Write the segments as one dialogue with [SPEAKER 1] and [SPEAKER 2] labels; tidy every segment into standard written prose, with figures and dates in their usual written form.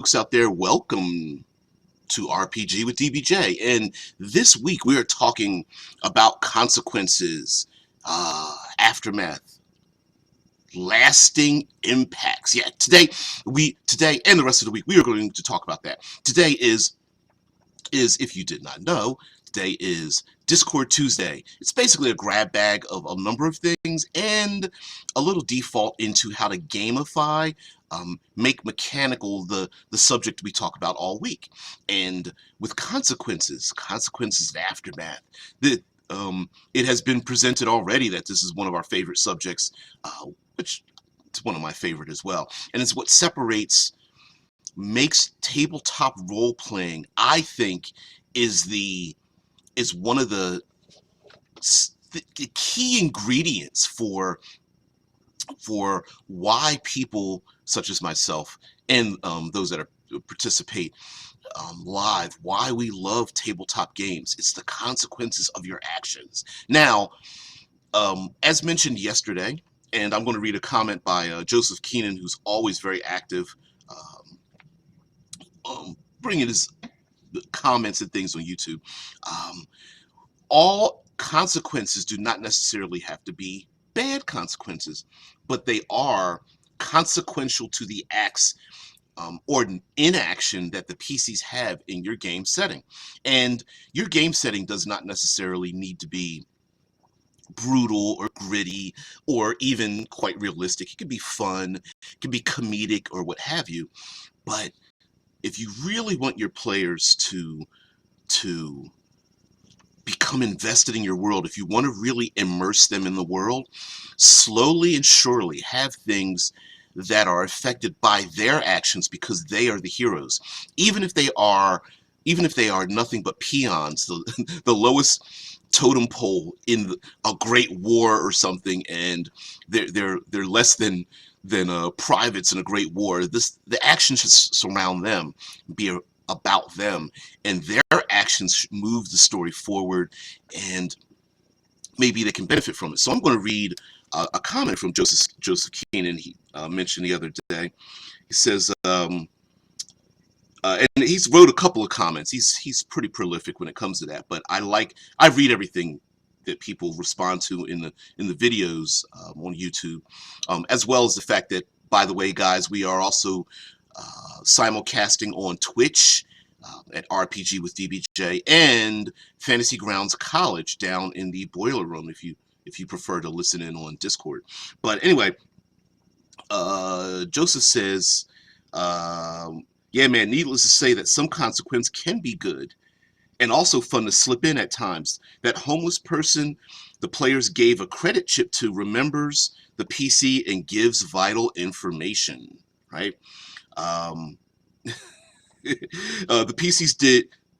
[SPEAKER 1] folks out there, welcome to RPG with DBJ. And this week we are talking about consequences, aftermath, lasting impacts. Yeah, today and the rest of the week we are going to talk about that. Today is if you did not know, today is Discord Tuesday. It's basically a grab bag of a number of things and a little default into how to gamify, make mechanical the subject we talk about all week. And with consequences of aftermath, the it has been presented already that this is one of our favorite subjects, which it's one of my favorite as well. And it's what makes tabletop role playing, I think, is one of the key ingredients for why people such as myself and those that participate live, why we love tabletop games. It's the consequences of your actions. Now, as mentioned yesterday, and I'm going to read a comment by Joseph Keenan, who's always very active, bringing his comments and things on YouTube. All consequences do not necessarily have to be bad consequences, but they are consequential to the acts or inaction that the PCs have in your game setting. And your game setting does not necessarily need to be brutal or gritty or even quite realistic. It can be fun, it can be comedic or what have you. But if you really want your players to become invested in your world, if you want to really immerse them in the world, slowly and surely have things that are affected by their actions because they are the heroes. Even if they are nothing but peons, the lowest totem pole in a great war or something, and they're less than privates in a great war. The action should surround them, be about them, and their actions move the story forward, and maybe they can benefit from it. So I'm going to read a comment from Joseph Keenan. He mentioned the other day. He says, and he's wrote a couple of comments. He's pretty prolific when it comes to that. But I read everything that people respond to in the videos on YouTube, as well as the fact that, by the way, guys, we are also simulcasting on Twitch at RPG with DBJ and Fantasy Grounds College down in the Boiler Room if you prefer to listen in on Discord. But anyway, Joseph says, yeah, man, needless to say that some consequence can be good and also fun to slip in at times. That homeless person the players gave a credit chip to remembers the PC and gives vital information, right? The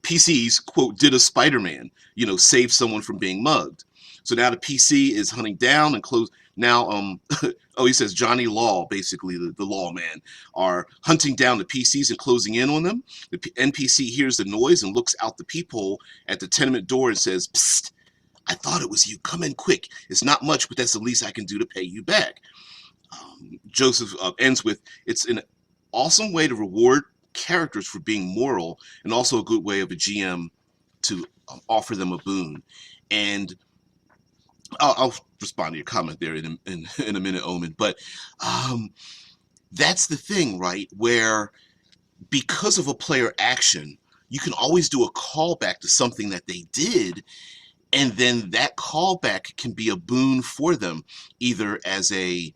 [SPEAKER 1] PCs, quote, did a Spider-Man, save someone from being mugged. So now the PC is hunting down and close. Now, oh, he says Johnny Law, basically the lawman, are hunting down the PCs and closing in on them. The NPC hears the noise and looks out the peephole at the tenement door and says, "Psst, I thought it was you. Come in quick. It's not much, but that's the least I can do to pay you back." Joseph ends with, "It's an awesome way to reward characters for being moral and also a good way of a GM to offer them a boon." And I'll respond to your comment there in a minute, Omen. But that's the thing, right? Where because of a player action, you can always do a callback to something that they did, and then that callback can be a boon for them, either as an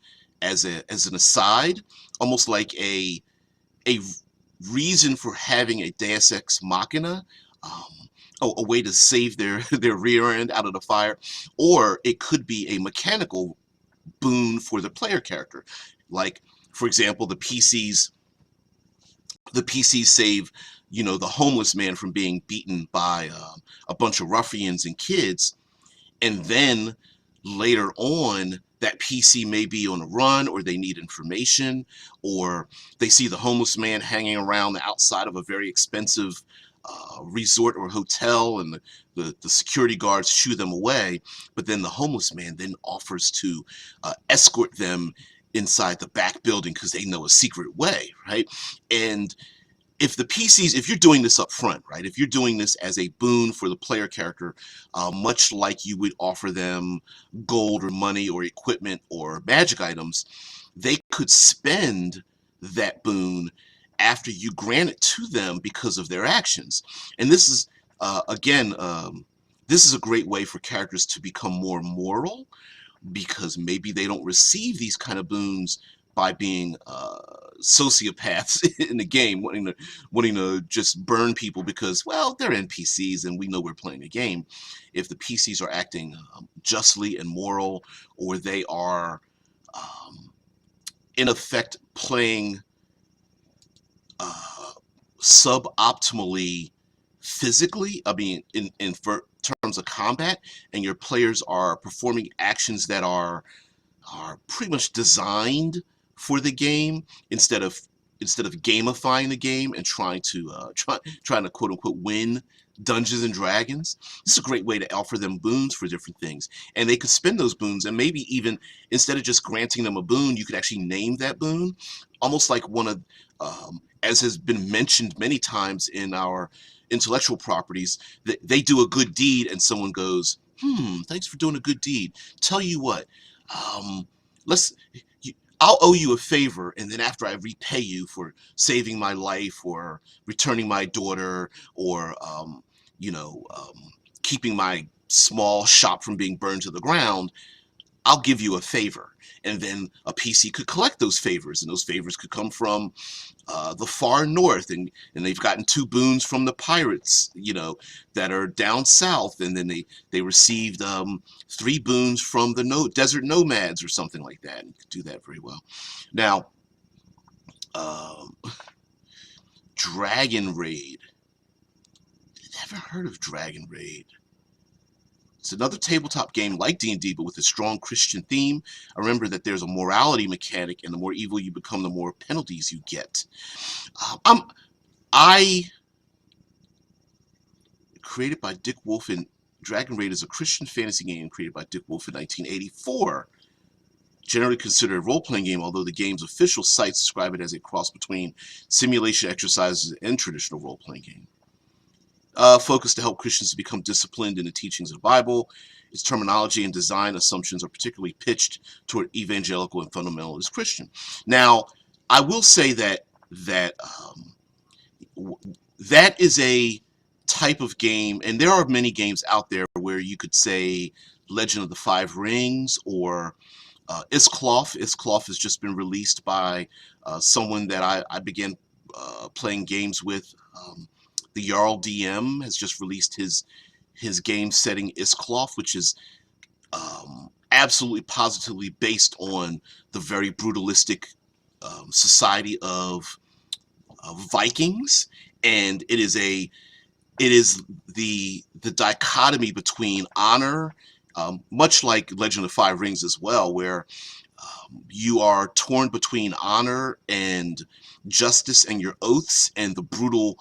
[SPEAKER 1] aside, almost like a reason for having a Deus Ex Machina, a way to save their rear end out of the fire, or it could be a mechanical boon for the player character. Like, for example, the PCs save the homeless man from being beaten by a bunch of ruffians and kids, and then later on that PC may be on a run, or they need information, or they see the homeless man hanging around the outside of a very expensive resort or hotel, and the security guards shoo them away, but then the homeless man then offers to escort them inside the back building because they know a secret way, right? And if the PCs, if you're doing this up front, right, if you're doing this as a boon for the player character, much like you would offer them gold or money or equipment or magic items, they could spend that boon after you grant it to them because of their actions. And this is, again, this is a great way for characters to become more moral, because maybe they don't receive these kind of boons by being sociopaths in the game, wanting to just burn people because, well, they're NPCs and we know we're playing a game. If the PCs are acting justly and moral, or they are um, in effect playing suboptimally physically, I mean, in terms of combat, and your players are performing actions that are pretty much designed for the game, instead of gamifying the game and trying to quote unquote win Dungeons and Dragons. This is a great way to offer them boons for different things, and they could spend those boons, and maybe even instead of just granting them a boon, you could actually name that boon, almost like one of, as has been mentioned many times in our intellectual properties, that they do a good deed and someone goes, thanks for doing a good deed. Tell you what, um, let's I'll owe you a favor, and then after I repay you for saving my life or returning my daughter, or keeping my small shop from being burned to the ground, I'll give you a favor. And then a PC could collect those favors, and those favors could come from the far north, and they've gotten 2 boons from the pirates, that are down south, and then they received 3 boons from the desert nomads or something like that. And you could do that very well. Now, um, Dragon Raid. Never heard of Dragon Raid. It's another tabletop game like D&D, but with a strong Christian theme. I remember that there's a morality mechanic, and the more evil you become, the more penalties you get. I created by Dick Wolf, and Dragon Raid is a Christian fantasy game created by Dick Wolf in 1984. Generally considered a role-playing game, although the game's official sites describe it as a cross between simulation exercises and traditional role-playing game. Focused to help Christians to become disciplined in the teachings of the Bible. Its terminology and design assumptions are particularly pitched toward evangelical and fundamentalist Christian. Now, I will say that that is a type of game, and there are many games out there where you could say Legend of the Five Rings or Iscloff. Iscloff has just been released by someone that I began playing games with. The Jarl DM has just released his game setting Iscloff, which is absolutely positively based on the very brutalistic society of Vikings, and it is the dichotomy between honor, much like Legend of Five Rings as well, where you are torn between honor and justice and your oaths and the brutal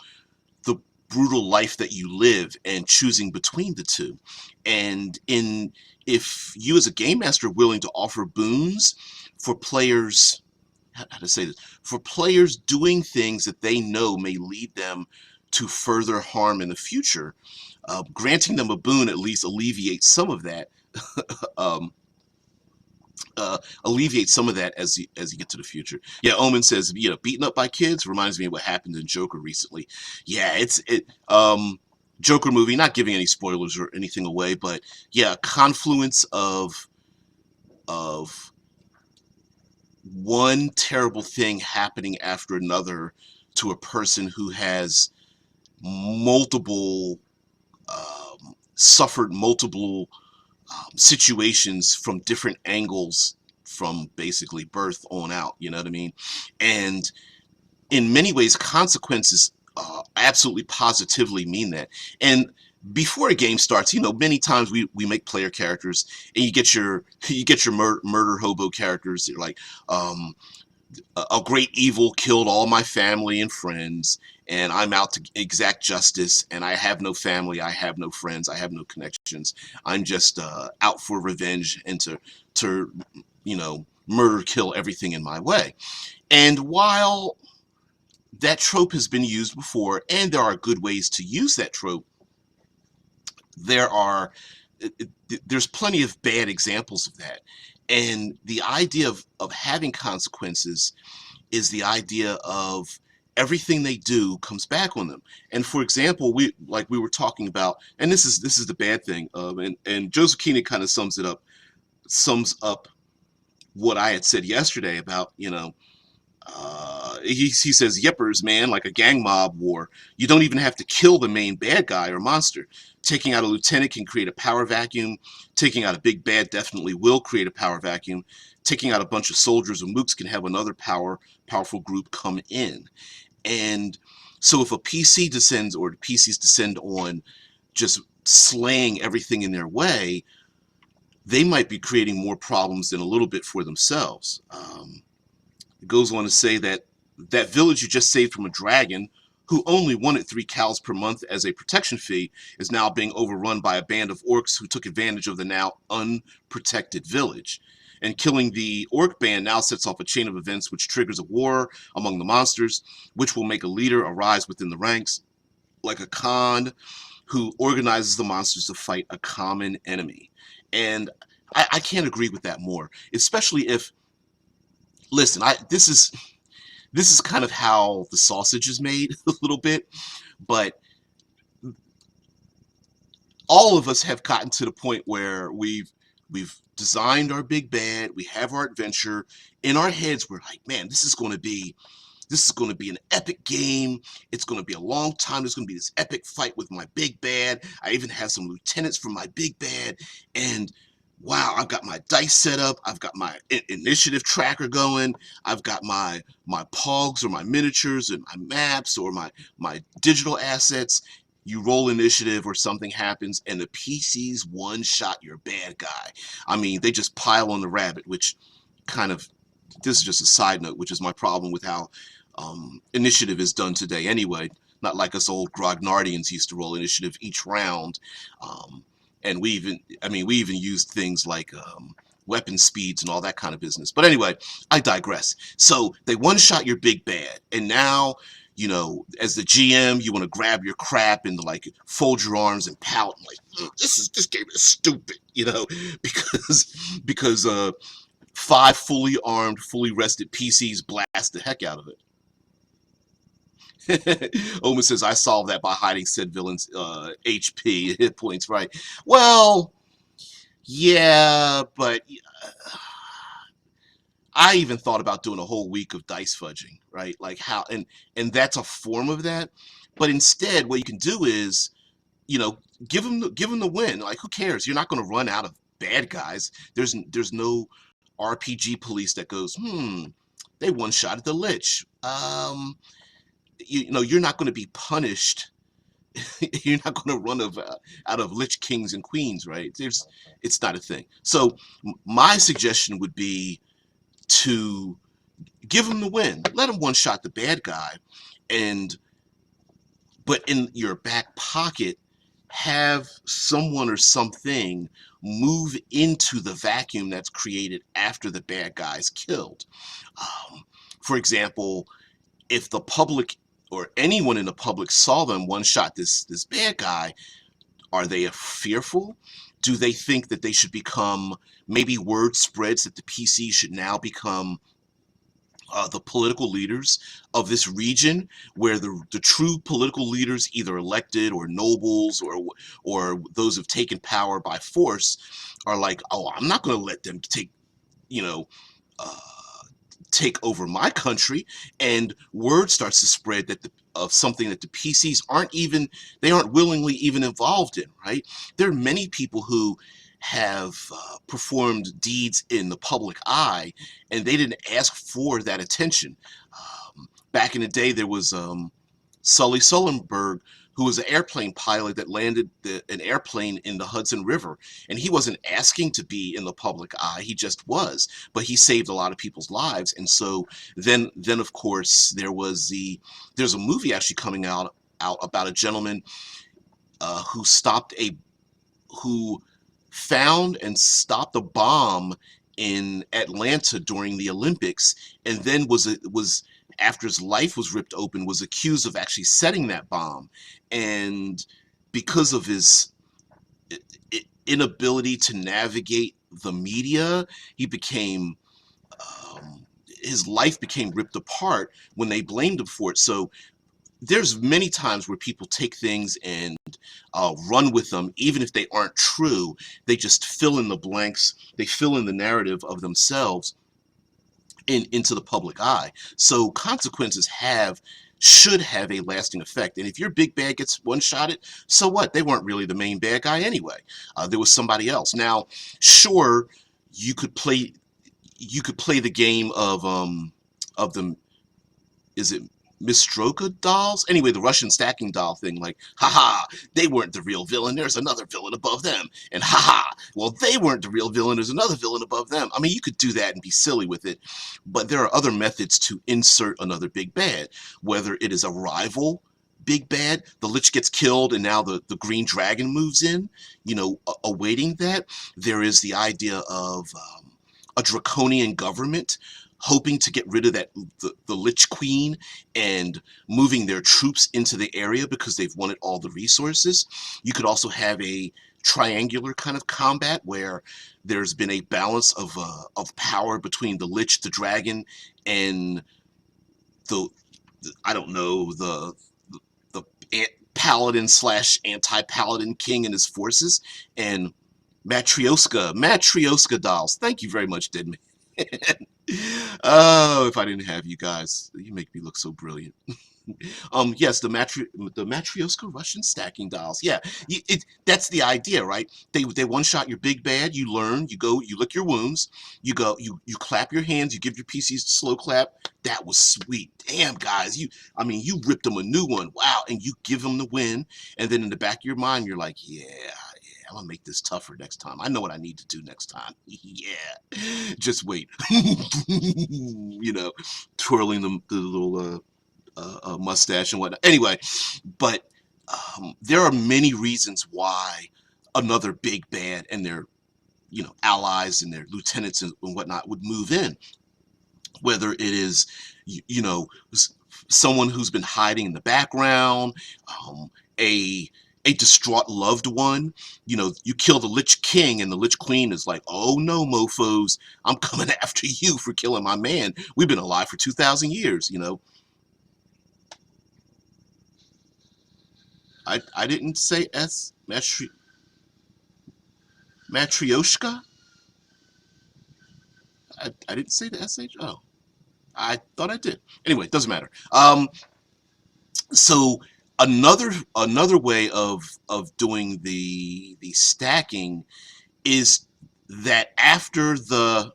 [SPEAKER 1] life that you live, and choosing between the two. And if you as a game master are willing to offer boons for players, how to say this, for players doing things that they know may lead them to further harm in the future, granting them a boon at least alleviates some of that. um, Alleviate some of that as you get to the future. Yeah, Omen says, beaten up by kids reminds me of what happened in Joker recently. Yeah, Joker movie, not giving any spoilers or anything away, but yeah, a confluence of one terrible thing happening after another to a person who has multiple suffered multiple situations from different angles from basically birth on out, you know what I mean? And in many ways, consequences absolutely positively mean that. And before a game starts, many times we make player characters, and you get your murder hobo characters. They're like, a great evil killed all my family and friends, and I'm out to exact justice, and I have no family, I have no friends, I have no connections. I'm just out for revenge and to murder, kill everything in my way. And while that trope has been used before, and there are good ways to use that trope. There are there's plenty of bad examples of that. And the idea of having consequences is the idea of everything they do comes back on them. And for example, we were talking about, and this is the bad thing, and Joseph Keenan kind of sums up what I had said yesterday about, he says, yippers, man, like a gang mob war. You don't even have to kill the main bad guy or monster. Taking out a lieutenant can create a power vacuum. Taking out a big bad definitely will create a power vacuum. Taking out a bunch of soldiers or mooks can have another powerful group come in. And so if a PC descends, or the PCs descend on just slaying everything in their way, they might be creating more problems than a little bit for themselves. It goes on to say that that village you just saved from a dragon, who only wanted 3 cows per month as a protection fee, is now being overrun by a band of orcs who took advantage of the now unprotected village. And killing the orc band now sets off a chain of events which triggers a war among the monsters, which will make a leader arise within the ranks, like a Khan who organizes the monsters to fight a common enemy. And I can't agree with that more, especially if, listen, this is kind of how the sausage is made a little bit, but all of us have gotten to the point where we've designed our big bad, we have our adventure in our heads. We're like, man, this is going to be an epic game. It's going to be a long time. There's going to be this epic fight with my big bad. I even have some lieutenants from my big bad, and wow, I've got my dice set up. I've got my initiative tracker going. I've got my pogs or my miniatures and my maps or my digital assets. You roll initiative or something happens, and the PCs one-shot your bad guy. I mean, they just pile on the rabbit, which kind of, this is just a side note, which is my problem with how initiative is done today anyway. Not like us old Grognardians used to roll initiative each round. And we even used things like weapon speeds and all that kind of business. But anyway, I digress. So they one-shot your big bad, and now, as the GM, you want to grab your crap and like fold your arms and pout, and like, this game is stupid, because 5 fully armed, fully rested PCs blast the heck out of it. Omen says, I solved that by hiding said villain's HP, hit points, right? Well, yeah, but I even thought about doing a whole week of dice fudging, right? Like how, and that's a form of that. But instead, what you can do is, give them the win. Like, who cares? You're not going to run out of bad guys. There's no RPG police that goes, they one-shotted the Lich. You're not going to be punished. You're not going to run out of Lich Kings and Queens, right? It's not a thing. So my suggestion would be to give them the win. Let them one-shot the bad guy, but in your back pocket, have someone or something move into the vacuum that's created after the bad guy's killed. For example, if the public or anyone in the public saw them one-shot this bad guy, are they fearful? Do they think that they should become, maybe word spreads that the PC should now become the political leaders of this region, where the true political leaders, either elected or nobles or those who've taken power by force, are like, oh, I'm not going to let them uh, take over my country. And word starts to spread that of something that the PCs aren't willingly even involved in, right? There are many people who have performed deeds in the public eye, and they didn't ask for that attention. Back in the day, there was Sully Sullenberg, who was an airplane pilot that landed an airplane in the Hudson River, and he wasn't asking to be in the public eye. He just was, but he saved a lot of people's lives. And so then of course there's a movie actually coming out about a gentleman who found and stopped a bomb in Atlanta during the Olympics, and then after his life was ripped open, was accused of actually setting that bomb. And because of his inability to navigate the media, he became his life became ripped apart when they blamed him for it. So there's many times where people take things and run with them, even if they aren't true. They just fill in the blanks. They fill in the narrative of themselves into the public eye. So consequences should have a lasting effect. And if your big bad gets one-shotted, so what? They weren't really the main bad guy anyway. There was somebody else. Now, sure, you could play the game of the, is it Mistroka dolls? Anyway, the Russian stacking doll thing, like, haha, they weren't the real villain, there's another villain above them. And haha, well, they weren't the real villain, there's another villain above them. I mean, you could do that and be silly with it, but there are other methods to insert another big bad, whether it is a rival big bad, the Lich gets killed and now the green dragon moves in, awaiting that. There is the idea of a draconian government hoping to get rid of the Lich Queen and moving their troops into the area because they've wanted all the resources. You could also have a triangular kind of combat where there's been a balance of power between the Lich, the dragon, and I don't know, the paladin / anti-paladin king and his forces. And Matryoshka dolls. Thank you very much, Demi. Oh, if I didn't have you guys, you make me look so brilliant. Yes, the Matryoshka Russian stacking dolls. Yeah, that's the idea, right? They one-shot your big bad. You learn. You go. You lick your wounds. You go. You clap your hands. You give your PCs a slow clap. That was sweet. Damn, guys. You ripped them a new one. Wow. And you give them the win. And then in the back of your mind, you're like, yeah, I'm gonna make this tougher next time. I know what I need to do next time. Yeah, just wait. Twirling the little mustache and whatnot. Anyway, but there are many reasons why another big bad and their allies and their lieutenants and whatnot would move in. Whether it is someone who's been hiding in the background, a distraught loved one. You kill the Lich King and the Lich Queen is like, oh no, mofos, I'm coming after you for killing my man. We've been alive for 2,000 years, I didn't say Matryoshka? I didn't say the SH? Oh, I thought I did. Anyway, it doesn't matter. So another way of doing the stacking is that after the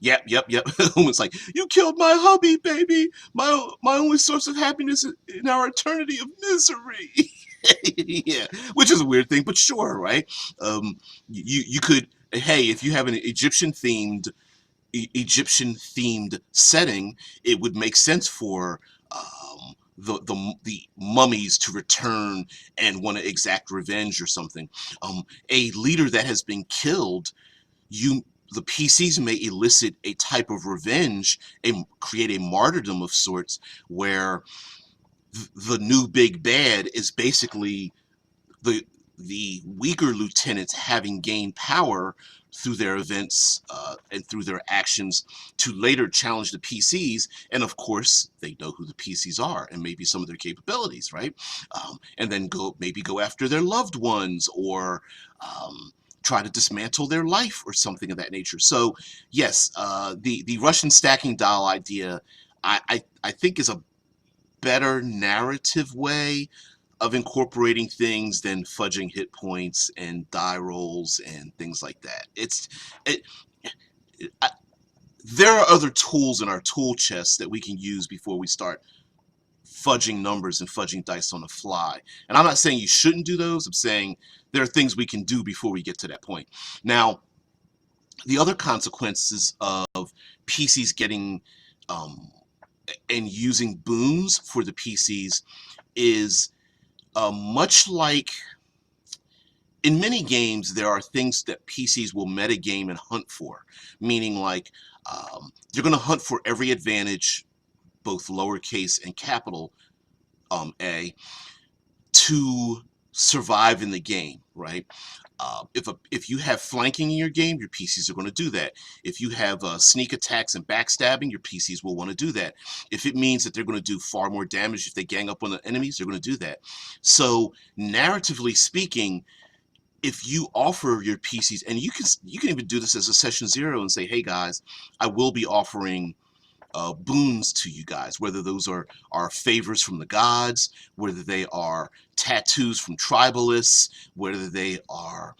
[SPEAKER 1] yep. It's like, you killed my hubby, baby. My only source of happiness in our eternity of misery. Yeah, which is a weird thing, but sure, right? You could, hey, if you have an Egyptian themed setting, it would make sense for the mummies to return and want to exact revenge or something. A leader that has been killed, the PCs may elicit a type of revenge and create a martyrdom of sorts where the new big bad is basically the weaker lieutenants having gained power through their events and through their actions to later challenge the PCs. And of course, they know who the PCs are and maybe some of their capabilities, right? And then maybe go after their loved ones or try to dismantle their life or something of that nature. So yes, the Russian stacking doll idea, I think is a better narrative way of incorporating things than fudging hit points and die rolls and things like that. It, I, there are other tools in our tool chest that we can use before we start fudging numbers and fudging dice on the fly. And I'm not saying you shouldn't do those. I'm saying there are things we can do before we get to that point. Now, the other consequences of PCs getting and using boons for the PCs is much like in many games, there are things that PCs will metagame and hunt for, meaning like you're going to hunt for every advantage both lowercase and capital A, to survive in the game, right? If you have flanking in your game, your PCs are going to do that. If you have sneak attacks and backstabbing, your PCs will want to do that. If it means that they're going to do far more damage if they gang up on the enemies, they're going to do that. So narratively speaking, if you offer your PCs, and you can even do this as a session 0 and say, hey guys, I will be offering boons to you guys, whether those are favors from the gods, whether they are tattoos from tribalists, whether they are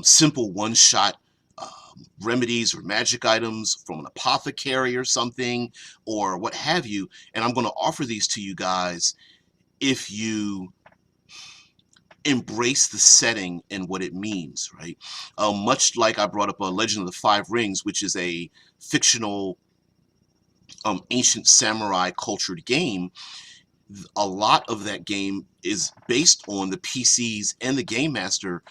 [SPEAKER 1] simple one-shot remedies or magic items from an apothecary or something, or what have you. And I'm going to offer these to you guys if you embrace the setting and what it means, right? Much like I brought up a Legend of the Five Rings, which is a fictional ancient samurai cultured game. A lot of that game is based on the PCs and the game master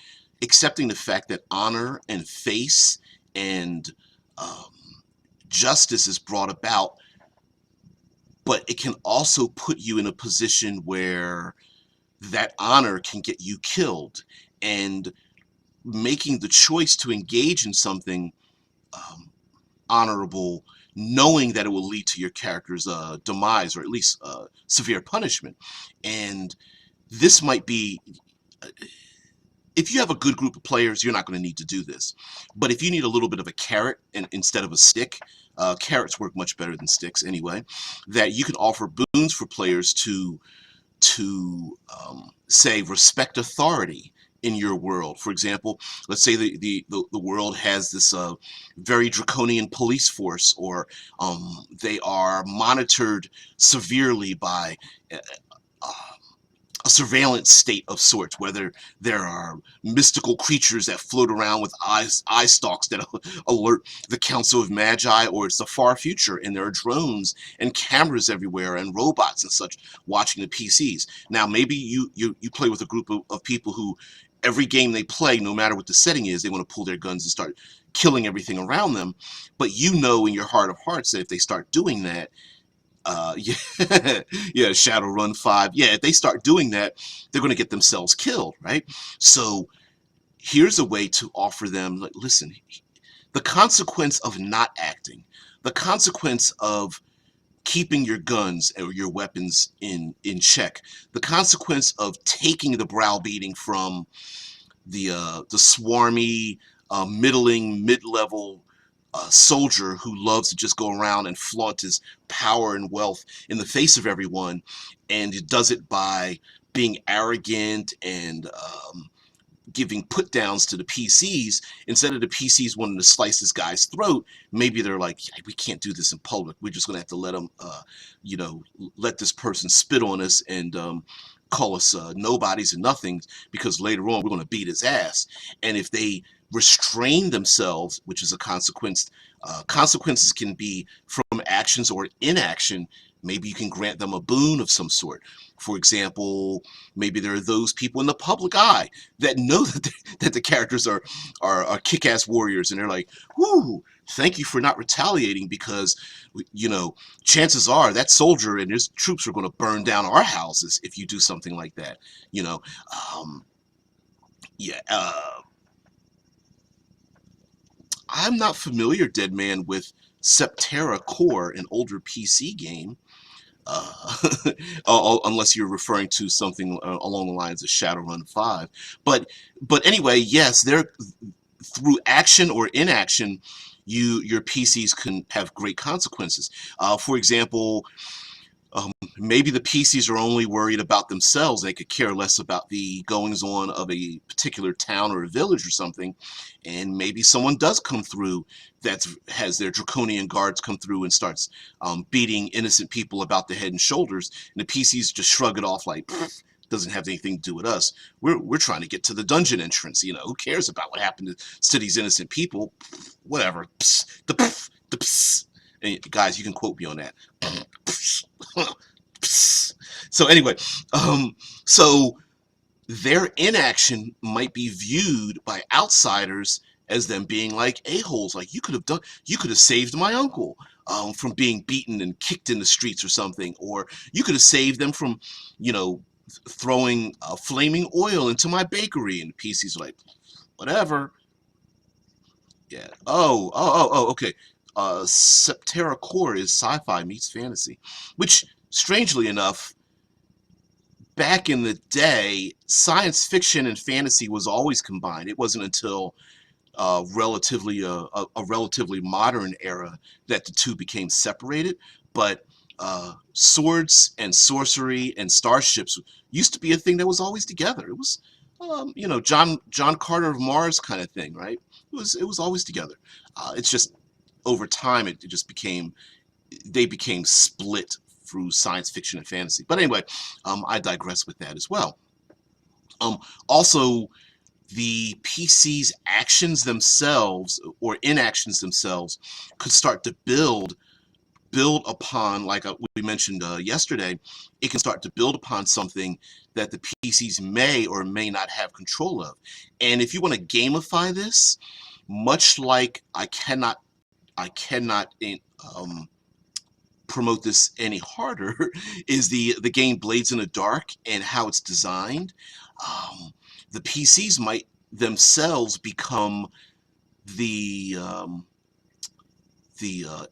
[SPEAKER 1] accepting the fact that honor and face and justice is brought about, but it can also put you in a position where that honor can get you killed, and making the choice to engage in something honorable, knowing that it will lead to your character's demise or at least severe punishment. And this might be, if you have a good group of players, you're not going to need to do this. But if you need a little bit of a carrot instead of a stick, carrots work much better than sticks anyway, that you can offer boons for players to say respect authority in your world. For example, let's say the world has this very draconian police force, or they are monitored severely by a surveillance state of sorts, whether there are mystical creatures that float around with eye stalks that alert the Council of Magi, or it's the far future and there are drones and cameras everywhere and robots and such watching the PCs. Now maybe you play with a group of people who every game they play, no matter what the setting is, they want to pull their guns and start killing everything around them. But you know in your heart of hearts that if they start doing that, yeah, yeah, Shadowrun 5. Yeah, if they start doing that, they're going to get themselves killed, right? So here's a way to offer them, like, listen, the consequence of not acting, the consequence of keeping your guns or your weapons in check, the consequence of taking the browbeating from the swarmy, middling, mid-level soldier who loves to just go around and flaunt his power and wealth in the face of everyone, and he does it by being arrogant and giving put downs to the PCs. Instead of the PCs wanting to slice this guy's throat, maybe they're like, yeah, we can't do this in public. We're just gonna have to let them, you know, let this person spit on us and call us nobodies and nothings, because later on we're gonna beat his ass. And if they restrain themselves, which is a consequence, consequences can be from actions or inaction. Maybe you can grant them a boon of some sort. For example, maybe there are those people in the public eye that know that the characters are kick-ass warriors, and they're like, whoo, thank you for not retaliating, because, you know, chances are that soldier and his troops are going to burn down our houses if you do something like that, you know. Yeah, I'm not familiar, Deadman, with Septerra Core, an older PC game. Unless you're referring to something along the lines of Shadowrun 5. But anyway, yes, there, through action or inaction, your PCs can have great consequences. For example, maybe the PCs are only worried about themselves. They could care less about the goings-on of a particular town or a village or something. And maybe someone does come through that has their draconian guards come through and starts beating innocent people about the head and shoulders. And the PCs just shrug it off like, doesn't have anything to do with us. We're trying to get to the dungeon entrance. You know, who cares about what happened to these innocent people? Whatever. And guys, you can quote me on that. So anyway, so their inaction might be viewed by outsiders as them being like a-holes, like you could have saved my uncle from being beaten and kicked in the streets or something, or you could have saved them from, you know, throwing flaming oil into my bakery. And the PC's like, whatever. Yeah. Okay. Septerra Core is sci-fi meets fantasy, which, strangely enough, back in the day, science fiction and fantasy was always combined. It wasn't until a relatively modern era that the two became separated. But swords and sorcery and starships used to be a thing that was always together. It was, you know, John Carter of Mars kind of thing, right? It was always together. It's just over time it just became, they became split through science fiction and fantasy. But anyway, I digress with that as well. Also, the PC's actions themselves or inactions themselves could start to build upon, like we mentioned yesterday. It can start to build upon something that the PCs may or may not have control of. And if you want to gamify this, much like I cannot promote this any harder, is the game Blades in the Dark and how it's designed. The PCs might themselves become the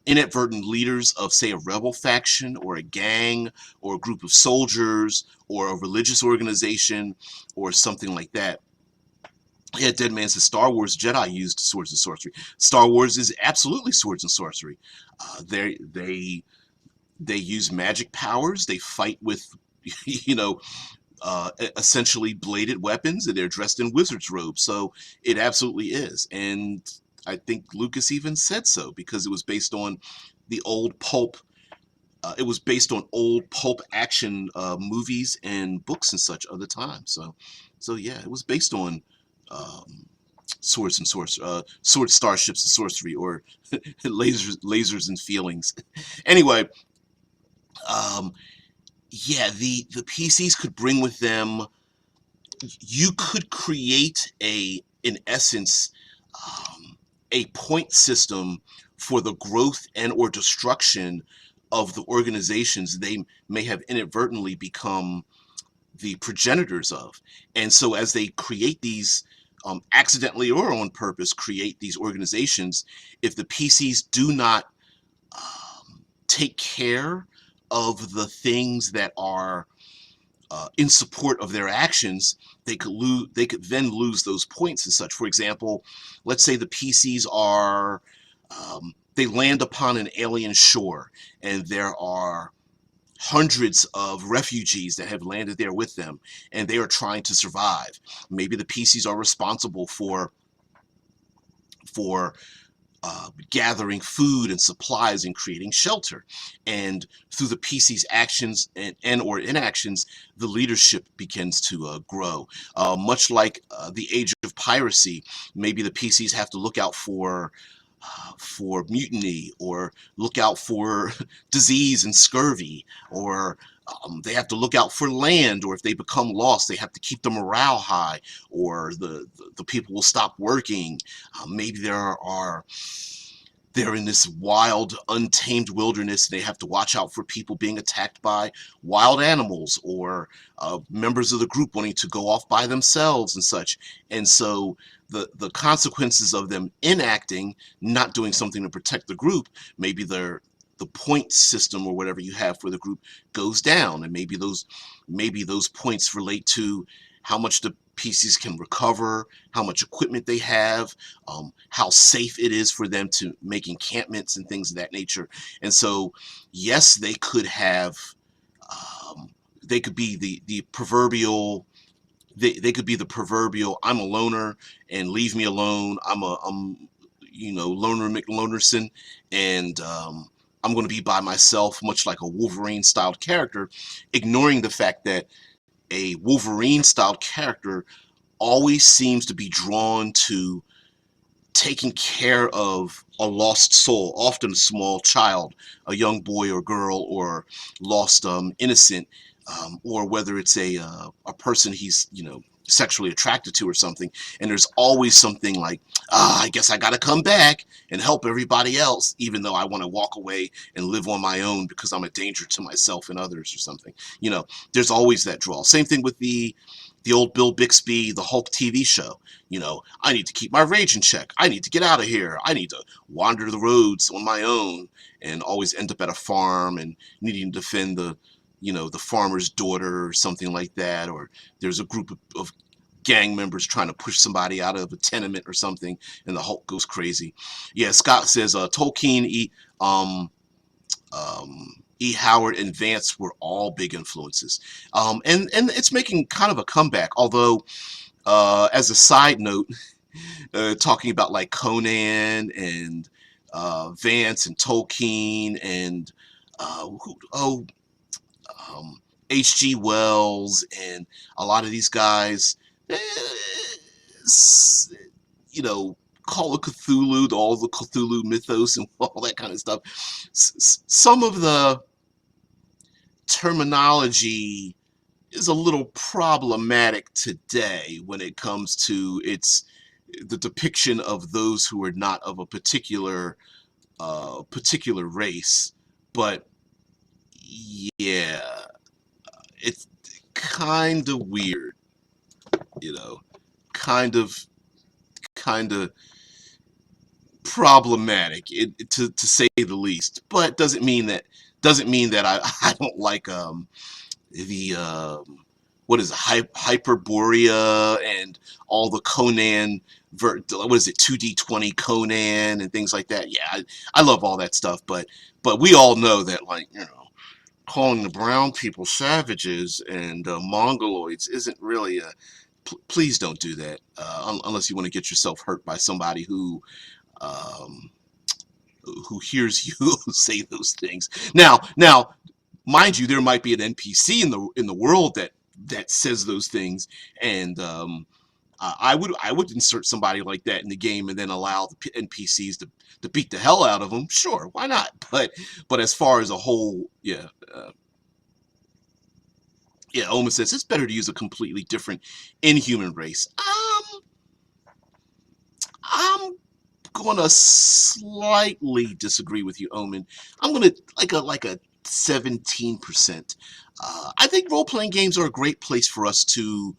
[SPEAKER 1] inadvertent leaders of, say, a rebel faction or a gang or a group of soldiers or a religious organization or something like that. Yeah, Dead Man says Star Wars Jedi used swords and sorcery. Star Wars is absolutely swords and sorcery. They use magic powers. They fight with, you know, essentially bladed weapons, and they're dressed in wizard's robes. So it absolutely is. And I think Lucas even said so, because it was based on the old pulp. It was based on old pulp action movies and books and such of the time. So yeah, it was based on swords and swords, starships, and sorcery, or lasers and feelings. Anyway, um, yeah, the PCs could bring with them. You could create in essence, a point system for the growth and or destruction of the organizations they may have inadvertently become the progenitors of. And so as they create these, accidentally or on purpose, create these organizations, if the PCs do not take care of the things that are in support of their actions, they could lose. They could then lose those points and such. For example, let's say the PCs are, they land upon an alien shore, and there are hundreds of refugees that have landed there with them, and they are trying to survive. Maybe the PCs are responsible for gathering food and supplies and creating shelter. And through the PC's actions and or inactions, the leadership begins to grow. Much like the age of piracy, maybe the PCs have to look out for mutiny, or look out for disease and scurvy, or they have to look out for land, or if they become lost, they have to keep the morale high, or the people will stop working. Maybe they're in this wild, untamed wilderness. They have to watch out for people being attacked by wild animals, or members of the group wanting to go off by themselves and such. And so the consequences of them enacting, not doing something to protect the group, maybe the point system or whatever you have for the group goes down, and maybe those points relate to how much the PCs can recover, how much equipment they have, how safe it is for them to make encampments and things of that nature. And so, yes, they could have, they could be the proverbial. They could be the proverbial I'm a loner and leave me alone. I'm you know, loner McLonerson, and I'm going to be by myself, much like a Wolverine styled character, ignoring the fact that a Wolverine styled character always seems to be drawn to taking care of a lost soul, often a small child, a young boy or girl, or lost innocent, or whether it's a person he's sexually attracted to or something, and there's always something like, I guess I gotta come back and help everybody else, even though I want to walk away and live on my own because I'm a danger to myself and others or something. There's always that draw. Same thing with the old Bill Bixby, the Hulk TV show. I need to keep my rage in check. I need to get out of here. I need to wander the roads on my own, and always end up at a farm and needing to defend the farmer's daughter or something like that. Or there's a group of gang members trying to push somebody out of a tenement or something, and the Hulk goes crazy. Yeah, Scott says Tolkien, E. Howard, and Vance were all big influences. And it's making kind of a comeback, although as a side note, talking about like Conan and Vance and Tolkien and H.G. Wells and a lot of these guys, eh, you know, Call of Cthulhu, all the Cthulhu mythos and all that kind of stuff. Some of the terminology is a little problematic today when it comes to the depiction of those who are not of a particular race. But yeah, it's kind of weird, kind of problematic, to say the least. But doesn't mean that I don't like the what is it, Hyperborea and all the Conan, what is it, 2D20 Conan and things like that. Yeah, I love all that stuff, but we all know that, like, calling the brown people savages and mongoloids isn't really a please don't do that, unless you want to get yourself hurt by somebody um, who hears you say those things. Now, mind you, there might be an NPC in the world that says those things, and I would insert somebody like that in the game and then allow the NPCs to beat the hell out of them. Sure, why not? But as far as a whole, yeah. Yeah, Oma says it's better to use a completely different inhuman race. I'm gonna slightly disagree with you, Omen. I'm gonna like a 17%. I think role-playing games are a great place for us to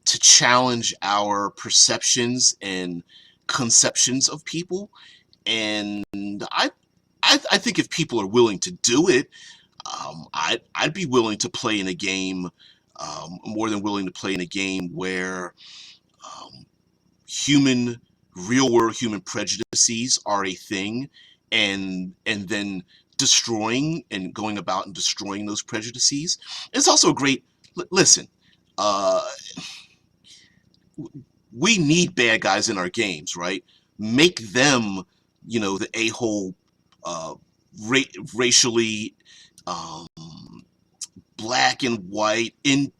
[SPEAKER 1] challenge our perceptions and conceptions of people, and I think if people are willing to do it, I'd be willing to play in a game, more than willing to play in a game where um, human real world human prejudices are a thing, and then destroying and going about and destroying those prejudices. It's also a great listen. Uh, we need bad guys in our games, right? Make them, the a-hole, uh, racially, um, black and white, in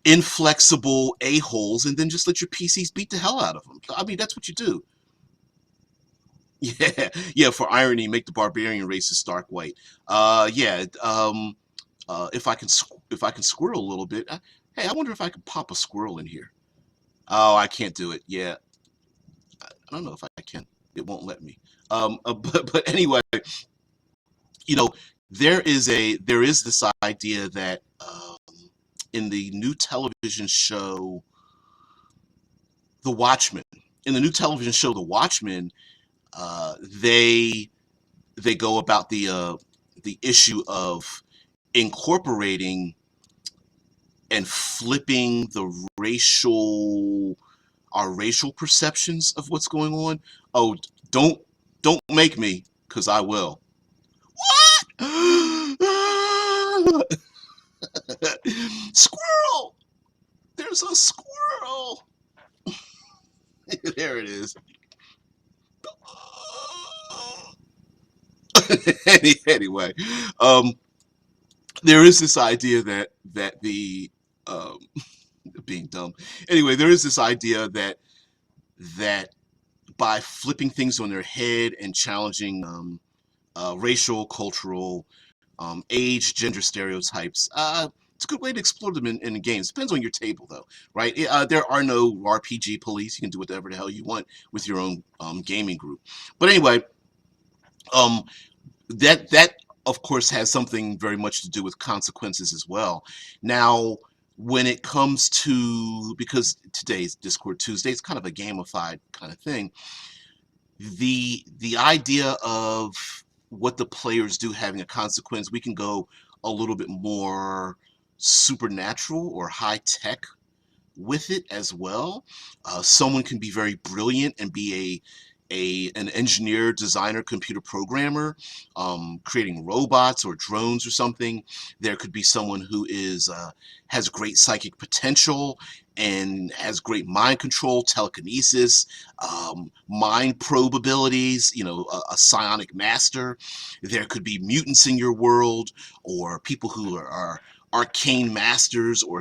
[SPEAKER 1] inflexible a-holes, and then just let your PCs beat the hell out of them. I mean, that's what you do. Yeah, yeah. For irony, make the barbarian races stark white. Yeah. If I can squirrel a little bit. Hey, I wonder if I could pop a squirrel in here. Oh, I can't do it. Yeah, I don't know if I can. It won't let me. But anyway, you know, there is this idea that in the new television show, The Watchmen, in the new television show, The Watchmen, they go about the issue of incorporating and flipping our racial perceptions of what's going on. Oh, don't don't make me, because I will. What? Squirrel! There's a squirrel! There it is. Anyway, um, there is this idea that the um, being dumb. Anyway, there is this idea that by flipping things on their head and challenging racial, cultural, age, gender stereotypes. It's a good way to explore them in games. Depends on your table, though, right? There are no RPG police. You can do whatever the hell you want with your own gaming group. But anyway, um, that of course has something very much to do with consequences as well. Now, when it comes to, because today's Discord Tuesday, it's kind of a gamified kind of thing. The idea of what the players do having a consequence, we can go a little bit more supernatural or high tech with it as well. Someone can be very brilliant and be an engineer, designer, computer programmer, creating robots or drones or something. There could be someone who is has great psychic potential and has great mind control, telekinesis, mind probe abilities, a psionic master. There could be mutants in your world, or people who are arcane masters, or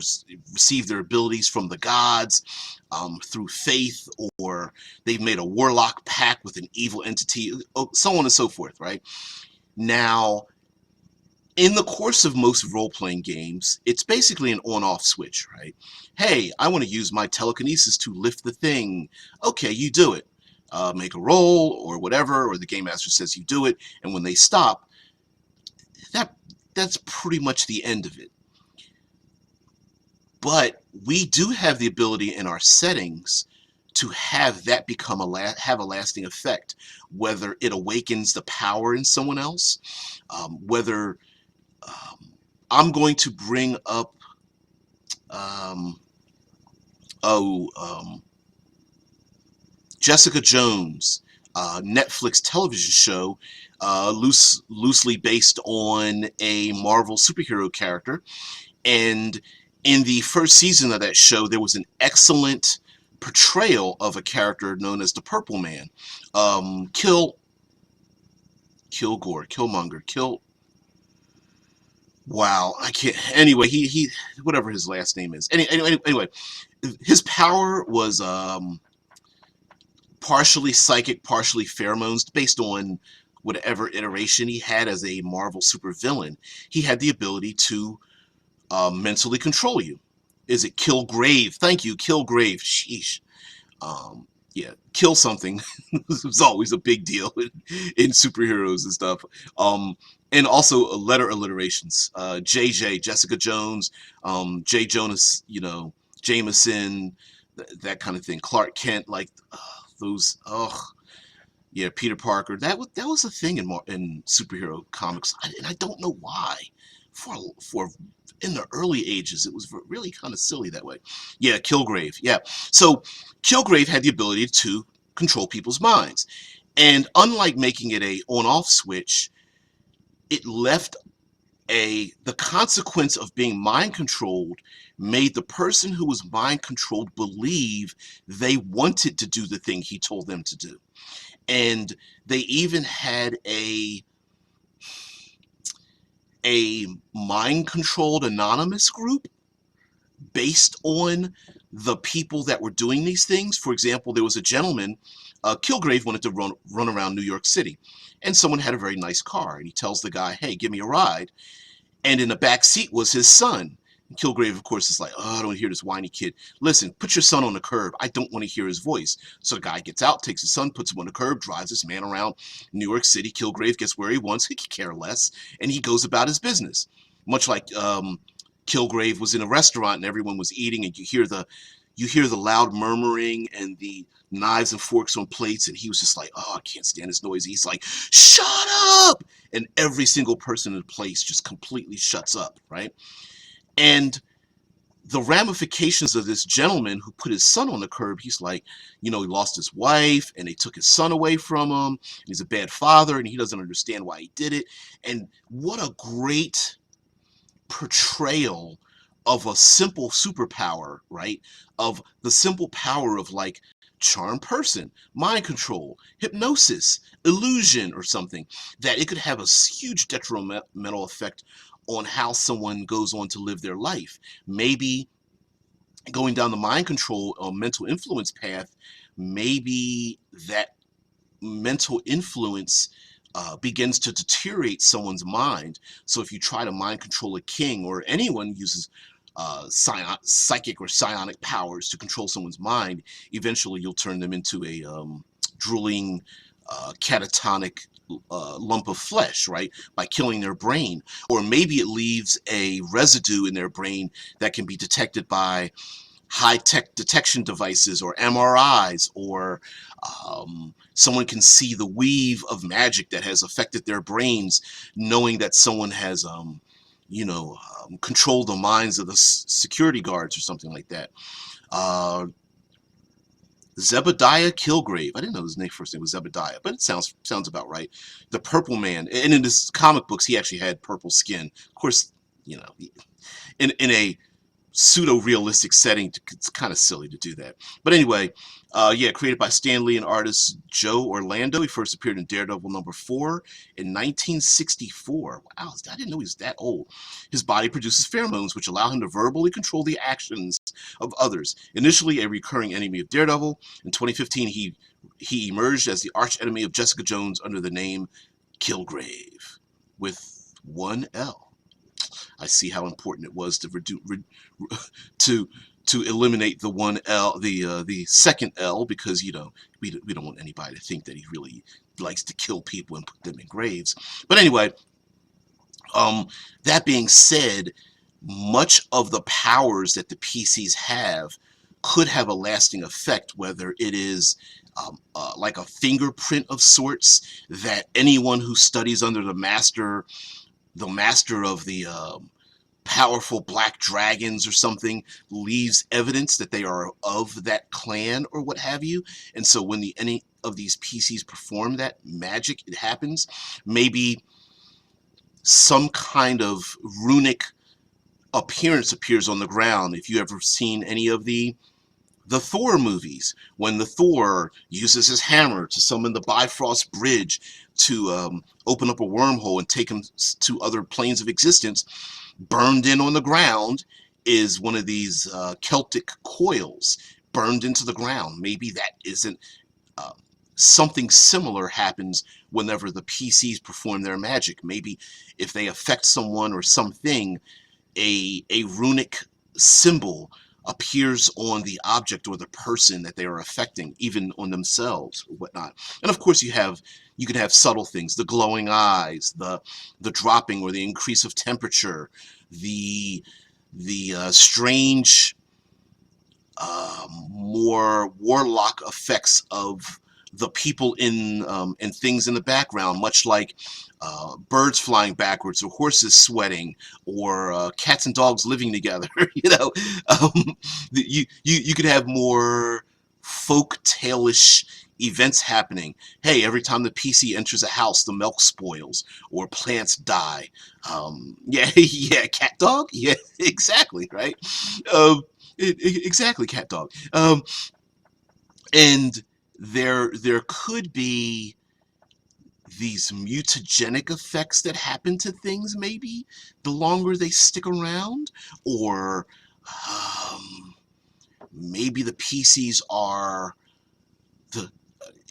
[SPEAKER 1] receive their abilities from the gods through faith, or they've made a warlock pact with an evil entity, so on and so forth, right? Now, in the course of most role-playing games, it's basically an on-off switch, right? Hey, I want to use my telekinesis to lift the thing. Okay, you do it. Make a roll or whatever, or the game master says you do it, and when they stop, that's pretty much the end of it. But we do have the ability in our settings to have that become have a lasting effect, whether it awakens the power in someone else, whether I'm going to bring up oh Jessica Jones, Netflix television show, loosely based on a Marvel superhero character. And in the first season of that show, there was an excellent portrayal of a character known as the Purple Man. Wow, I can't. Anyway, he whatever his last name is. Anyway, his power was partially psychic, partially pheromones, based on whatever iteration he had as a Marvel supervillain. He had the ability to mentally control you. Is it kill grave? Thank you, kill grave. Sheesh. Yeah, kill something was always a big deal in superheroes and stuff. And also letter alliterations. JJ, Jessica Jones, J. Jonas, Jameson, that kind of thing. Clark Kent, like those. Yeah, Peter Parker. That was a thing in superhero comics, and I don't know why. For in the early ages, it was really kind of silly that way. Yeah, Kilgrave. Yeah, so Kilgrave had the ability to control people's minds, and unlike making it a on-off switch, it left the consequence of being mind controlled made the person who was mind controlled believe they wanted to do the thing he told them to do. And they even had a mind-controlled anonymous group based on the people that were doing these things. For example, there was a gentleman, Kilgrave wanted to run around New York City, and someone had a very nice car, and he tells the guy, hey, give me a ride. And in the back seat was his son. And Kilgrave, of course, is like, oh, I don't want to hear this whiny kid. Listen, put your son on the curb. I don't want to hear his voice. So the guy gets out, takes his son, puts him on the curb, drives this man around New York City. Kilgrave gets where he wants. He could care less. And he goes about his business. Much like Kilgrave was in a restaurant and everyone was eating, and you hear the loud murmuring and the knives and forks on plates, and he was just like, oh, I can't stand this noise. He's like, shut up! And every single person in the place just completely shuts up, right? And the ramifications of this gentleman who put his son on the curb, he's like, he lost his wife and they took his son away from him. He's a bad father and he doesn't understand why he did it. And what a great portrayal of a simple superpower, right? Of the simple power of like charm person, mind control, hypnosis, illusion, or something, that it could have a huge detrimental effect on how someone goes on to live their life. Maybe going down the mind control or mental influence path, maybe that mental influence begins to deteriorate someone's mind. So if you try to mind control a king, or anyone uses psychic or psionic powers to control someone's mind, eventually you'll turn them into a drooling, catatonic lump of flesh, right? By killing their brain. Or maybe it leaves a residue in their brain that can be detected by high-tech detection devices or MRIs, or someone can see the weave of magic that has affected their brains, knowing that someone has, controlled the minds of the security guards or something like that. Uh, Zebediah Kilgrave. I didn't know his first name was Zebediah, but it sounds about right. The Purple Man, and in his comic books, he actually had purple skin. Of course, in a pseudo-realistic setting, it's kind of silly to do that. But anyway, yeah, created by Stan Lee and artist Joe Orlando. He first appeared in Daredevil #4 in 1964. Wow, I didn't know he was that old. His body produces pheromones which allow him to verbally control the actions of others. Initially a recurring enemy of Daredevil, in 2015 he emerged as the arch enemy of Jessica Jones under the name Kilgrave, with one L. I see how important it was to to eliminate the one L, the second L, because we don't want anybody to think that he really likes to kill people and put them in graves. But anyway, that being said, much of the powers that the PCs have could have a lasting effect, whether it is like a fingerprint of sorts that anyone who studies under the master of the powerful black dragons or something leaves evidence that they are of that clan or what have you. And so when any of these PCs perform that magic, it happens. Maybe some kind of runic appearance appears on the ground. If you ever seen any of the Thor movies, when the Thor uses his hammer to summon the Bifrost Bridge to open up a wormhole and take him to other planes of existence, burned in on the ground is one of these Celtic coils burned into the ground. Maybe that isn't something similar happens whenever the PCs perform their magic. Maybe if they affect someone or something, a runic symbol appears on the object or the person that they are affecting, even on themselves or whatnot. And of course you can have subtle things, the glowing eyes, the dropping or the increase of temperature, the strange more warlock effects of the people in and things in the background, much like birds flying backwards, or horses sweating, or cats and dogs living together. You could have more folk tale-ish events happening. Hey, every time the PC enters a house, the milk spoils or plants die. Yeah, yeah, cat dog. Yeah, exactly, right. Exactly, cat dog. And there could be these mutagenic effects that happen to things, maybe the longer they stick around, or maybe the PCs are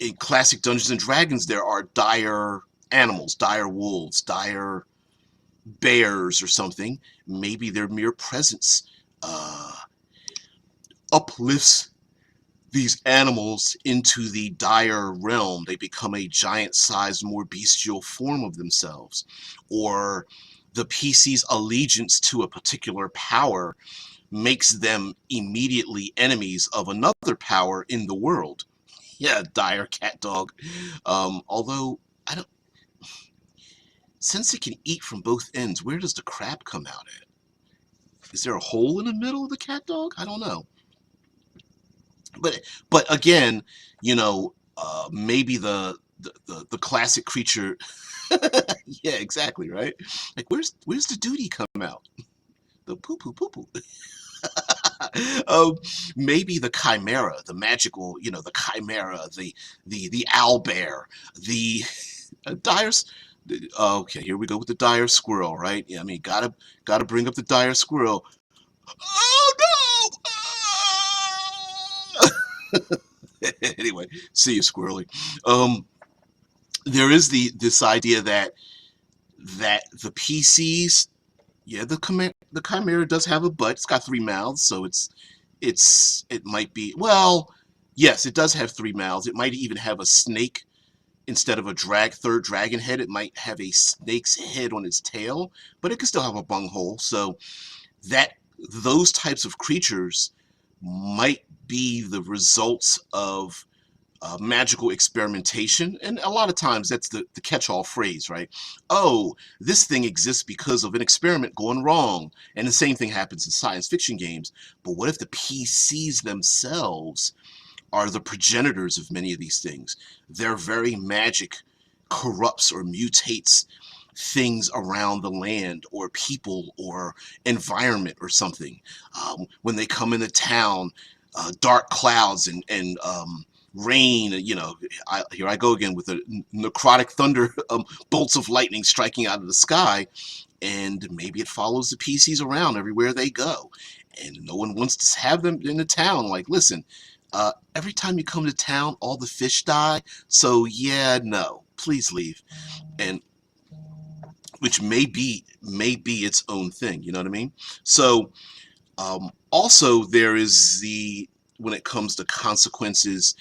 [SPEAKER 1] in classic Dungeons and Dragons there are dire animals, dire wolves, dire bears or something. Maybe their mere presence uplifts these animals into the dire realm. They become a giant-sized, more bestial form of themselves. Or the PC's allegiance to a particular power makes them immediately enemies of another power in the world. Yeah, dire cat dog. Although, I don't... Since it can eat from both ends, where does the crab come out at? Is there a hole in the middle of the cat dog? I don't know. But again, maybe the classic creature. Yeah, exactly, right. Like, where's the duty come out? The poo poo poo poo. Maybe the chimera, the magical, the chimera, the owl bear, the dire. Okay, here we go with the dire squirrel, right? Yeah, I mean, gotta bring up the dire squirrel. Oh no! Anyway, see you, Squirrely. there is this idea that the PCs, yeah, the Chimera does have a butt. It's got three mouths, so it might be, well, yes, it does have three mouths. It might even have a snake instead of a third dragon head. It might have a snake's head on its tail, but it could still have a bunghole. So that those types of creatures might be the results of magical experimentation. And a lot of times that's the catch-all phrase, right? Oh, this thing exists because of an experiment going wrong. And the same thing happens in science fiction games. But what if the PCs themselves are the progenitors of many of these things? Their very magic corrupts or mutates things around the land or people or environment or something. When they come into town, dark clouds and rain, here I go again with the necrotic thunder, bolts of lightning striking out of the sky, and maybe it follows the PCs around everywhere they go. And no one wants to have them in the town. Like, listen, every time you come to town, all the fish die. So yeah, no, please leave. And which may be its own thing. You know what I mean? So also there is when it comes to consequences,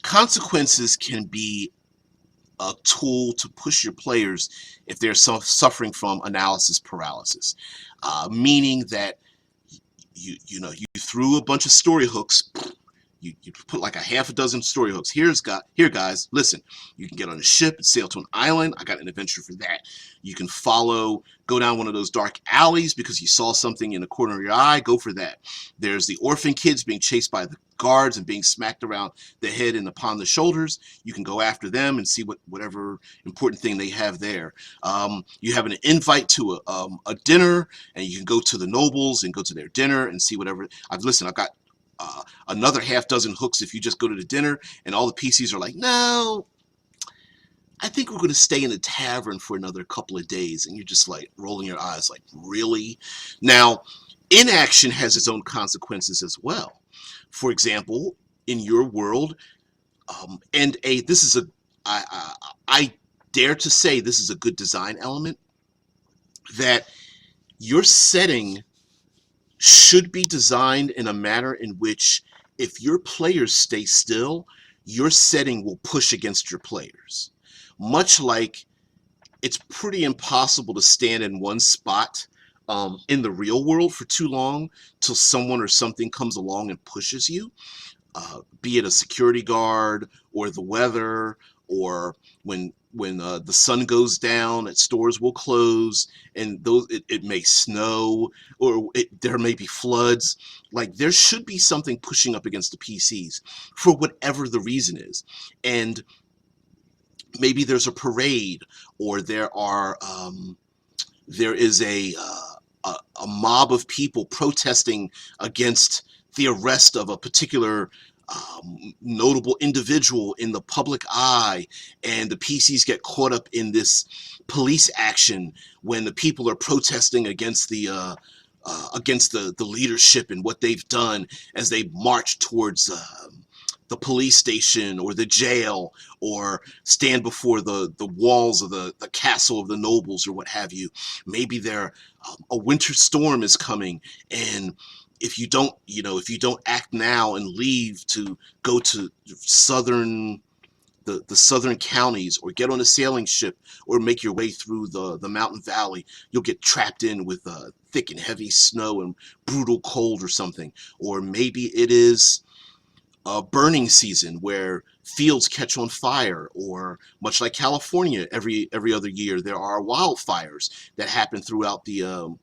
[SPEAKER 1] consequences can be a tool to push your players if they're suffering from analysis paralysis, meaning that you threw a bunch of story hooks. You put like a half a dozen story hooks. Here, guys, listen. You can get on a ship and sail to an island. I got an adventure for that. You can go down one of those dark alleys because you saw something in the corner of your eye. Go for that. There's the orphan kids being chased by the guards and being smacked around the head and upon the shoulders. You can go after them and see whatever important thing they have there. You have an invite to a dinner, and you can go to the nobles and go to their dinner and see whatever. I've got another half dozen hooks if you just go to the dinner, and all the PCs are like, no, I think we're going to stay in the tavern for another couple of days. And you're just like rolling your eyes like, really? Now, inaction has its own consequences as well. For example, in your world, I dare to say this is a good design element, that your setting should be designed in a manner in which if your players stay still, your setting will push against your players. Much like it's pretty impossible to stand in one spot in the real world for too long till someone or something comes along and pushes you, be it a security guard or the weather, or when the sun goes down, that stores will close, and it may snow, or there may be floods. Like, there should be something pushing up against the PCs for whatever the reason is. And maybe there's a parade, or there is a mob of people protesting against the arrest of a particular notable individual in the public eye, and the PCs get caught up in this police action when the people are protesting against the leadership and what they've done, as they march towards the police station or the jail, or stand before the walls of the castle of the nobles or what have you. Maybe a winter storm is coming, and if you don't act now and leave to go to the southern counties, or get on a sailing ship, or make your way through the mountain valley, you'll get trapped in with thick and heavy snow and brutal cold or something. Or maybe it is burning season where fields catch on fire, or much like California, every other year there are wildfires that happen throughout the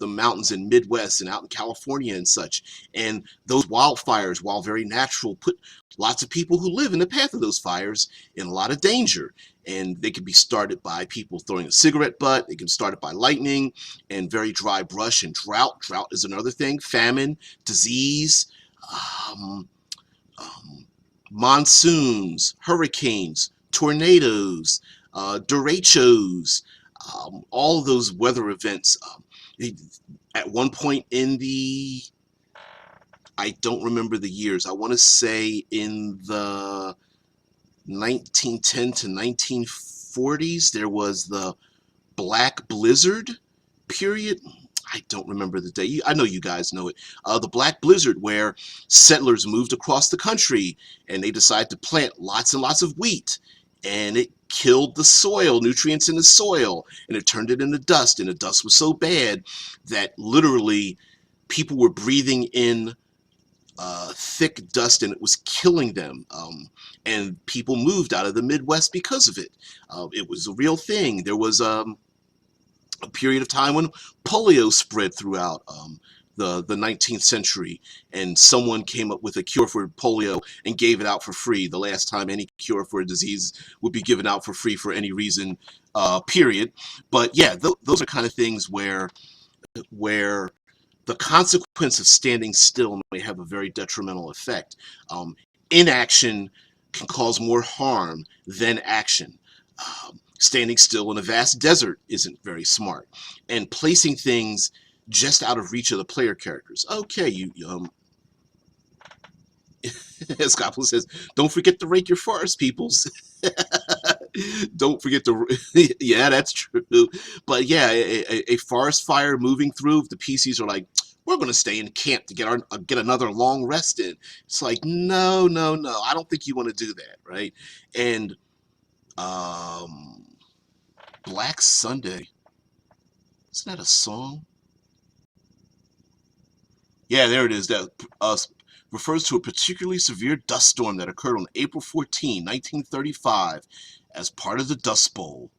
[SPEAKER 1] mountains in Midwest and out in California and such. And those wildfires, while very natural, put lots of people who live in the path of those fires in a lot of danger. And they can be started by people throwing a cigarette butt. They can be started by lightning and very dry brush and drought. Drought is another thing. Famine, disease, monsoons, hurricanes, tornadoes, derechos, all of those weather events. At one point in the I don't remember the years. I want to say in the 1910 to 1940s, there was the Black Blizzard period. I don't remember the day. I know you guys know it. The Black Blizzard, where settlers moved across the country and they decided to plant lots and lots of wheat, and it killed the soil, nutrients in the soil, and it turned it into dust. And the dust was so bad that literally people were breathing in thick dust, and it was killing them. And people moved out of the Midwest because of it. It was a real thing. There was a period of time when polio spread throughout the 19th century, and someone came up with a cure for polio and gave it out for free. The last time any cure for a disease would be given out for free for any reason, period. But yeah, those are kind of things where the consequence of standing still may have a very detrimental effect. Inaction can cause more harm than action. Standing still in a vast desert isn't very smart. And placing things just out of reach of the player characters. Okay, as Scotland says, don't forget to rake your forest, peoples. Don't forget to, yeah, that's true. But yeah, a forest fire moving through, the PCs are like, we're going to stay in camp to get another long rest in. It's like, no, no, no. I don't think you want to do that, right? And Black Sunday, isn't that a song? Yeah, there it is. That refers to a particularly severe dust storm that occurred on April 14, 1935, as part of the Dust Bowl.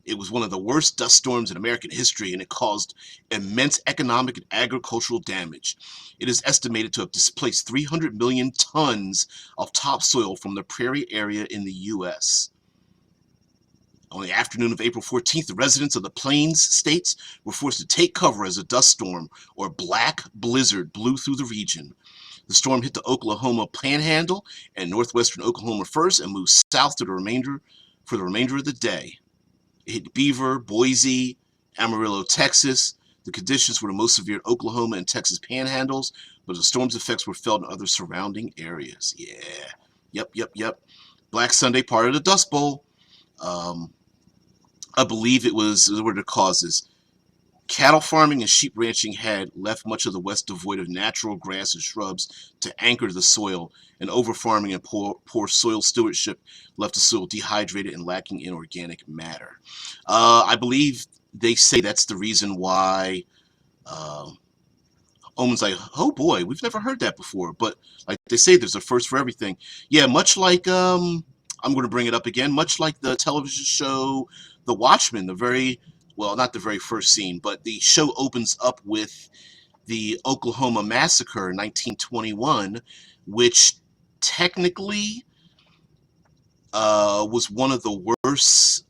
[SPEAKER 1] It was one of the worst dust storms in American history, and it caused immense economic and agricultural damage. It is estimated to have displaced 300 million tons of topsoil from the prairie area in the U.S. On the afternoon of April 14th, the residents of the Plains states were forced to take cover as a dust storm, or black blizzard, blew through the region. The storm hit the Oklahoma Panhandle and northwestern Oklahoma first and moved south for the remainder of the day. It hit Beaver, Boise, Amarillo, Texas. The conditions were the most severe in Oklahoma and Texas panhandles, but the storm's effects were felt in other surrounding areas. Yeah. Yep. Black Sunday, part of the Dust Bowl. I believe it was, what were the causes? Cattle farming and sheep ranching had left much of the West devoid of natural grass and shrubs to anchor the soil, and overfarming and poor soil stewardship left the soil dehydrated and lacking in organic matter. I believe they say that's the reason why Omen's like, oh boy, we've never heard that before. But like they say, there's a first for everything. Yeah, much like I'm going to bring it up again. Much like the television show The Watchmen, well, not the very first scene, but the show opens up with the Oklahoma Massacre in 1921, which technically was one of the worst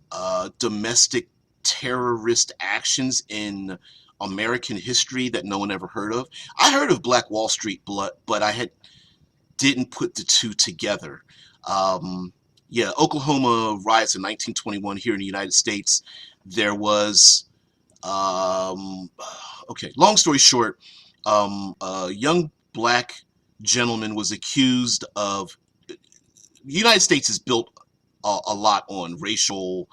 [SPEAKER 1] domestic terrorist actions in American history that no one ever heard of. I heard of Black Wall Street, but I didn't put the two together. Yeah, Oklahoma riots in 1921 here in the United States. There was, okay, long story short, a young black gentleman was accused of, the United States is built a lot on racial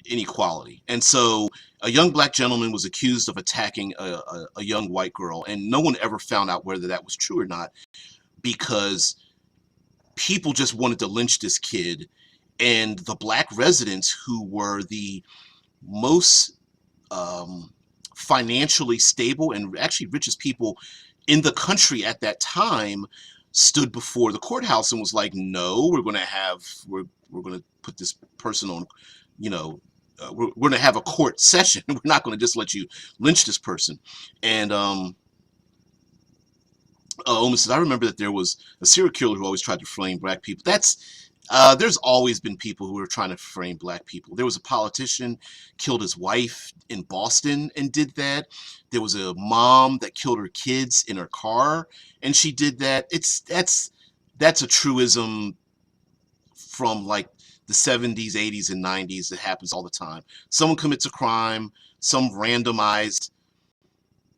[SPEAKER 1] inequality. And so a young black gentleman was accused of attacking a young white girl, and no one ever found out whether that was true or not, because people just wanted to lynch this kid. And the black residents, who were the most financially stable and actually richest people in the country at that time, stood before the courthouse and was like, no, we're going to put this person on, we're going to have a court session. We're not going to just let you lynch this person. And Oma says, I remember that there was a serial killer who always tried to frame black people. There's always been people who are trying to frame black people. There was a politician killed his wife in Boston and did that. There was a mom that killed her kids in her car, and she did that. That's a truism from like the 70s, 80s, and 90s. That happens all the time. Someone commits a crime, some randomized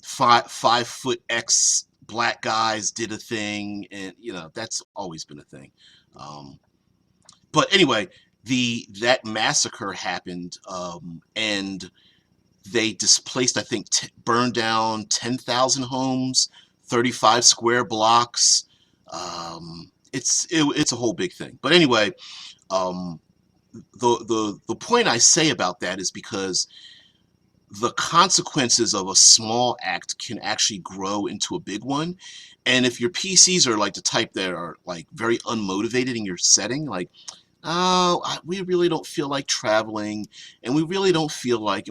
[SPEAKER 1] 5 foot X black guys did a thing, and that's always been a thing. Um, but anyway, the that massacre happened, and they displaced, I think, burned down 10,000 homes, 35 square blocks. It's a whole big thing. But anyway, um, the point I say about that is because the consequences of a small act can actually grow into a big one. And if your PCs are like the type that are like very unmotivated in your setting, like, oh, we really don't feel like traveling, and we really don't feel like,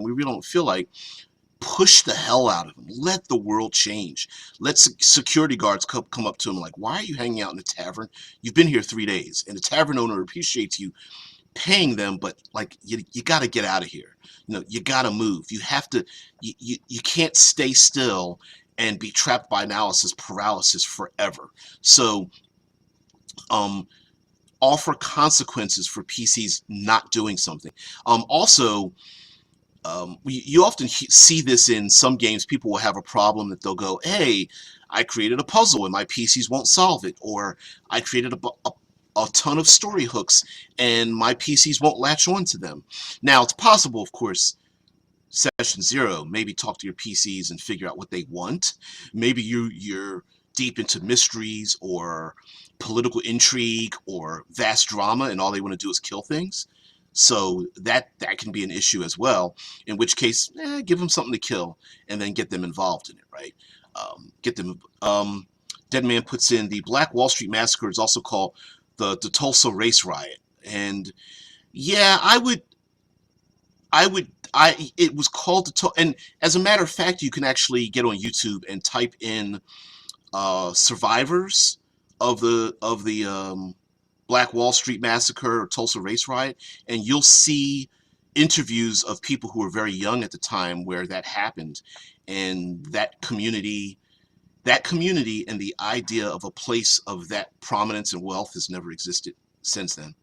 [SPEAKER 1] push the hell out of them. Let the world change. Let security guards come up to them like, why are you hanging out in the tavern? You've been here 3 days, and the tavern owner appreciates you paying them, but like you got to get out of here. You got to move. You have to. You can't stay still and be trapped by analysis paralysis forever. So, um, offer consequences for PCs not doing something. Also, you often see this in some games. People will have a problem that they'll go, hey, I created a puzzle and my PCs won't solve it, or I created a ton of story hooks and my PCs won't latch on to them. Now, it's possible, of course, session zero, maybe talk to your PCs and figure out what they want. Maybe you're deep into mysteries or political intrigue or vast drama, and all they want to do is kill things. So that can be an issue as well. In which case, give them something to kill and then get them involved in it, right? Get them. Dead Man puts in, the Black Wall Street Massacre is also called the Tulsa Race Riot, and yeah, it was called and as a matter of fact, you can actually get on YouTube and type in survivors of the Black Wall Street Massacre or Tulsa Race Riot, and you'll see interviews of people who were very young at the time where that happened, and that community and the idea of a place of that prominence and wealth has never existed since then,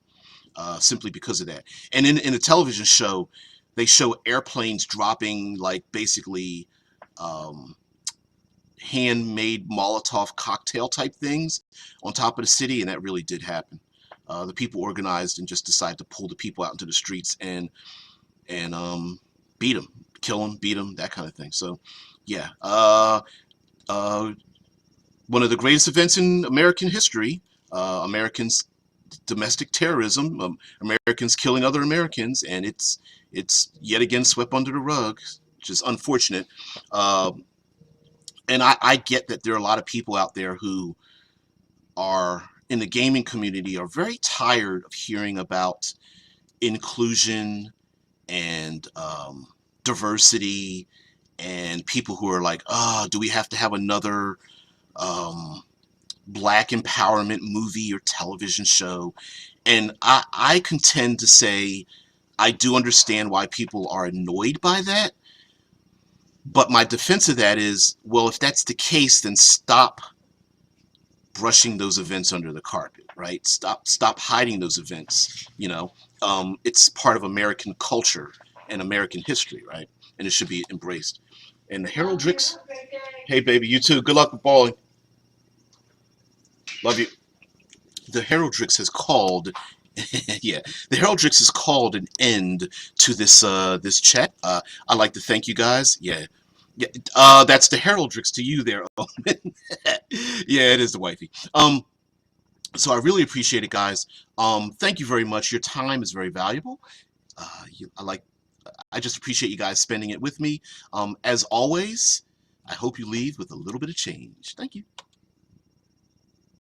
[SPEAKER 1] simply because of that. And in a television show, they show airplanes dropping like basically um, handmade Molotov cocktail type things on top of the city, and that really did happen. The people organized and just decided to pull the people out into the streets and beat them, kill them, beat them, that kind of thing. So, yeah, uh, one of the greatest events in American history. Americans domestic terrorism, Americans killing other Americans, and it's yet again swept under the rug, which is unfortunate. Uh, and I get that there are a lot of people out there who are in the gaming community are very tired of hearing about inclusion and diversity, and people who are like, do we have to have another um, black empowerment movie or television show? And I contend to say I do understand why people are annoyed by that, but my defense of that is, well, if that's the case, then stop brushing those events under the carpet, right? Stop hiding those events. It's part of American culture and American history, right? And it should be embraced. And the Heraldrix, hey baby, you too. Good luck with bowling. Love you. The Heraldrix has called. Yeah, the Heraldrix has called an end to this chat. I'd like to thank you guys. Yeah, yeah. That's the Heraldrix to you there, Omen. Yeah, it is the wifey. So I really appreciate it, guys. Thank you very much. Your time is very valuable. I just appreciate you guys spending it with me. As always, I hope you leave with a little bit of change. Thank you.